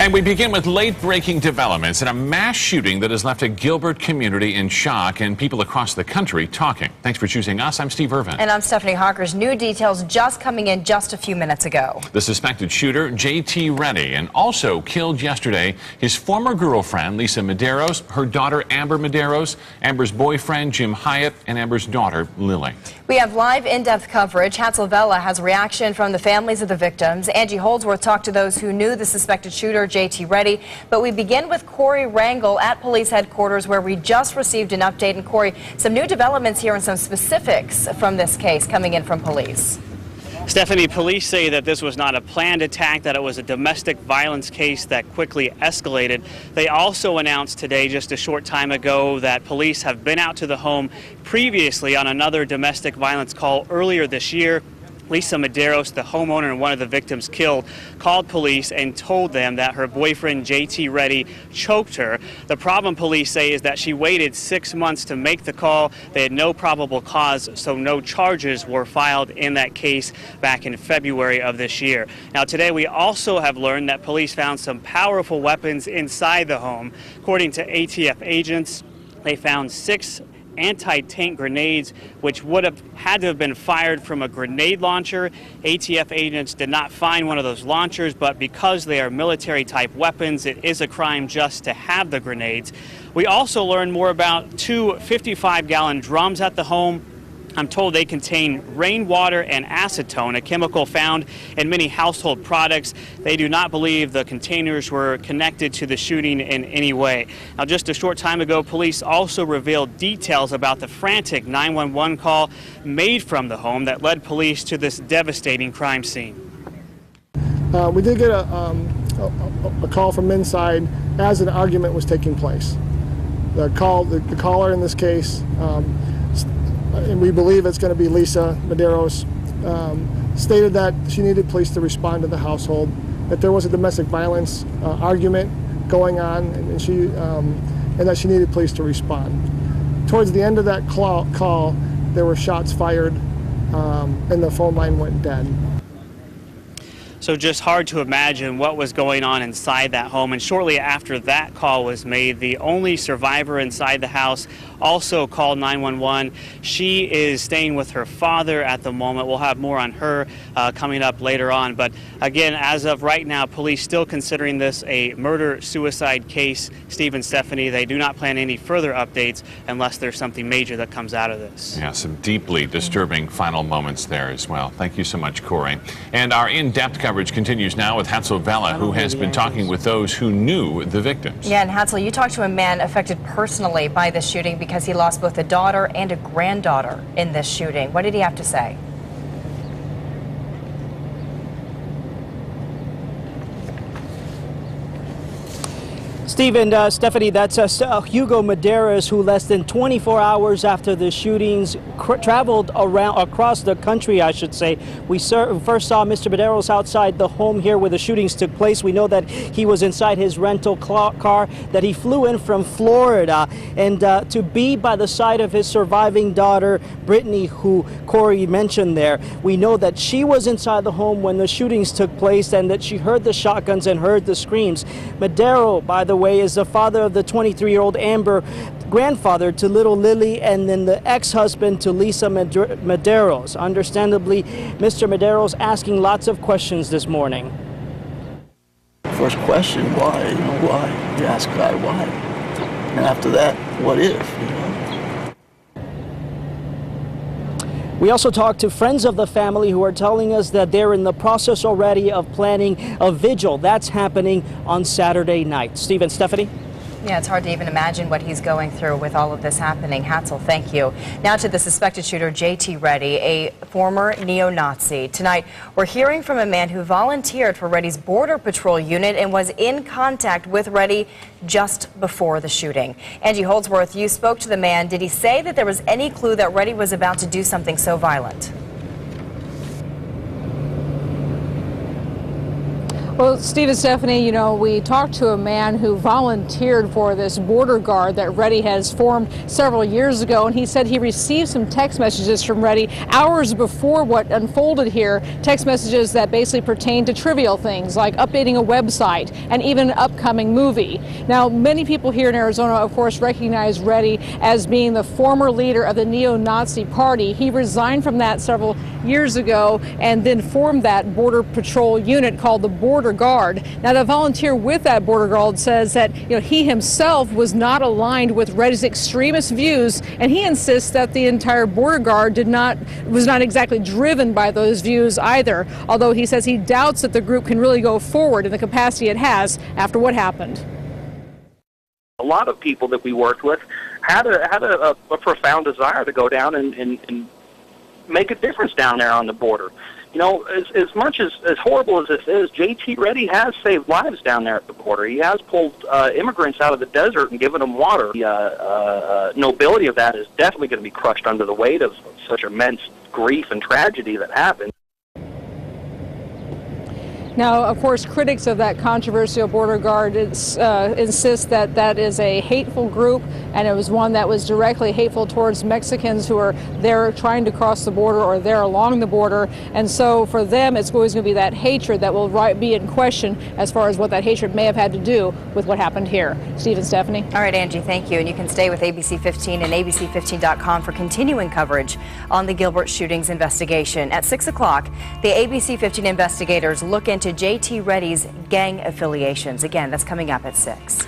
And we begin with late-breaking developments in a mass shooting that has left a Gilbert community in shock and people across the country talking. Thanks for choosing us. I'm Steve Irvin. And I'm Stephanie Hockridge. New details just coming in just a few minutes ago. The suspected shooter, J.T. Reddy, and also killed yesterday his former girlfriend, Lisa Mederos, her daughter, Amber Mederos, Amber's boyfriend, Jim Hyatt, and Amber's daughter, Lily. We have live in-depth coverage. Hatzel Vela has reaction from the families of the victims. Angie Holdsworth talked to those who knew the suspected shooter, J.T. Reddy. But we begin with Corey Rangel at police headquarters, where we just received an update. And Corey, some new developments here and some specifics from this case coming in from police. Stephanie, police say that this was not a planned attack, that it was a domestic violence case that quickly escalated. They also announced today, just a short time ago, that police have been out to the home previously on another domestic violence call earlier this year. Lisa Mederos, the homeowner and one of the victims killed, called police and told them that her boyfriend, J.T. Reddy, choked her. The problem, police say, is that she waited 6 months to make the call. They had no probable cause, so no charges were filed in that case back in February of this year. Now, today we also have learned that police found some powerful weapons inside the home. According to ATF agents, they found 6 anti-tank grenades, which would have had to have been fired from a grenade launcher. ATF agents did not find one of those launchers, but because they are military-type weapons, it is a crime just to have the grenades. We also learned more about 2 55-gallon drums at the home. I'm told they contain rainwater and acetone, a chemical found in many household products. They do not believe the containers were connected to the shooting in any way. Now, just a short time ago, police also revealed details about the frantic 911 call made from the home that led police to this devastating crime scene. We did get a call from inside as an argument was taking place. The caller in this case, and we believe it's going to be Lisa Mederos, stated that she needed police to respond to the household, that there was a domestic violence argument going on, and that she needed police to respond. Towards the end of that call, there were shots fired, and the phone line went dead. So just hard to imagine what was going on inside that home. And shortly after that call was made, the only survivor inside the house also called 911. She is staying with her father at the moment. We'll have more on her coming up later on. But again, as of right now, police still considering this a murder-suicide case. Steve and Stephanie, they do not plan any further updates unless there's something major that comes out of this. Yeah, some deeply disturbing final moments there as well. Thank you so much, Corey. And our in-depth coverage continues now with Hatzel Vela, who has been talking with those who knew the victims. Yeah, and Hatzel, you talked to a man affected personally by this shooting because he lost both a daughter and a granddaughter in this shooting. What did he have to say? Steve and Stephanie, that's Hugo Mederos, who less than 24 hours after the shootings traveled across the country, I should say. We first saw Mr. Mederos outside the home here where the shootings took place. We know that he was inside his rental car, that he flew in from Florida, and to be by the side of his surviving daughter, Brittany, who Corey mentioned there. We know that she was inside the home when the shootings took place and that she heard the shotguns and heard the screams. Mederos, by the way, is the father of the 23-year-old Amber, grandfather to little Lily, and then the ex-husband to Lisa Mederos. Understandably, Mr. Mederos asking lots of questions this morning. First question, why? Why? You ask God why. And after that, what if? We also talked to friends of the family who are telling us that they're in the process already of planning a vigil. That's happening on Saturday night. Steve and Stephanie? Yeah, it's hard to even imagine what he's going through with all of this happening. Hatzel, thank you. Now to the suspected shooter, J.T. Reddy, a former neo-Nazi. Tonight, we're hearing from a man who volunteered for Reddy's Border Patrol unit and was in contact with Reddy just before the shooting. Angie Holdsworth, you spoke to the man. Did he say that there was any clue that Reddy was about to do something so violent? Well, Steve and Stephanie, you know, we talked to a man who volunteered for this border guard that Reddy has formed several years ago, and he said he received some text messages from Reddy hours before what unfolded here, text messages that basically pertain to trivial things like updating a website and even an upcoming movie. Now, many people here in Arizona, of course, recognize Reddy as being the former leader of the neo-Nazi party. He resigned from that several years ago and then formed that border patrol unit called the Border Guard. Now, the volunteer with that Border Guard says that he himself was not aligned with Reddy's extremist views, and he insists that the entire Border Guard was not exactly driven by those views either, although he says he doubts that the group can really go forward in the capacity it has after what happened. A lot of people that we worked with had a profound desire to go down and make a difference down there on the border. You know, as much as horrible as this is, J.T. Reddy has saved lives down there at the border. He has pulled immigrants out of the desert and given them water. The nobility of that is definitely going to be crushed under the weight of such immense grief and tragedy that happened. Now, of course, critics of that controversial border guard insist that that is a hateful group, and it was one that was directly hateful towards Mexicans who are there trying to cross the border or there along the border. And so for them, it's always going to be that hatred that will be in question as far as what that hatred may have had to do with what happened here. Steve and Stephanie. All right, Angie, thank you. And you can stay with ABC 15 and ABC15.com for continuing coverage on the Gilbert shootings investigation. At 6 o'clock, the ABC 15 investigators look into J.T. Reddy's gang affiliations. Again, that's coming up at 6.